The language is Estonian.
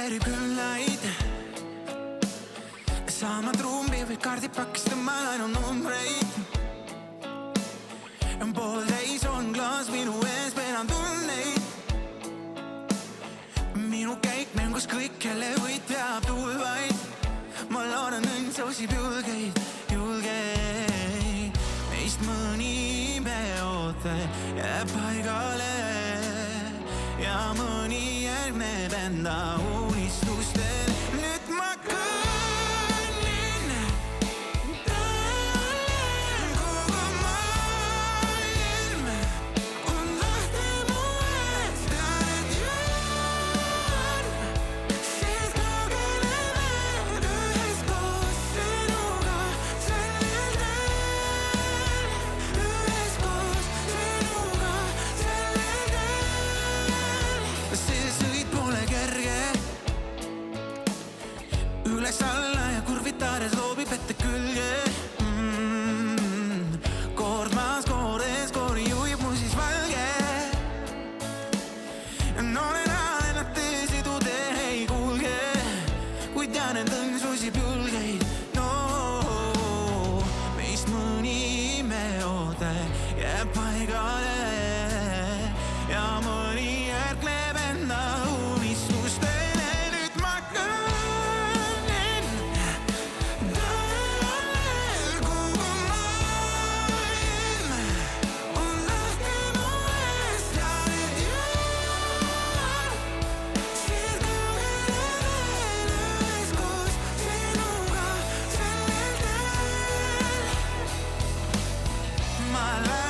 väärib küllaid. Sama trumbi või kaardipakist tõmban ainult numbreid. Pooltäis on klaas minu ees, pean tunneid. Minu käik mängus kõik, kelle võit peab tulvaid. Ma loodan õnn soosib julgeid. Meist mõni meote jääb paigale ja mõni järgneb enda unistustel. Nüüd ma kõnnin täiel, kogu maailm on lahti mu ees. Tean, et jõuan siit kaugele veel üheskoos sinuga sellel teel. Üheskoos sinuga sellel teel. See sõit pole kerge, üles alla ja kurvitades loobib ette külge. Koormas koores, koori juhib mu siis valge. Noolen nad teesidu tee ei kulge, kuid tean, et õnn soosib julgeid. No, meist mõni meode jääb paigale ja mõni järgneb enda unistustele. Nüüd ma kõnnin täiel, kogu maailm on lahti mu ees. Tean, et jõuan siit kaugele veel üheskoos sinuga sellel teel. Ma lähen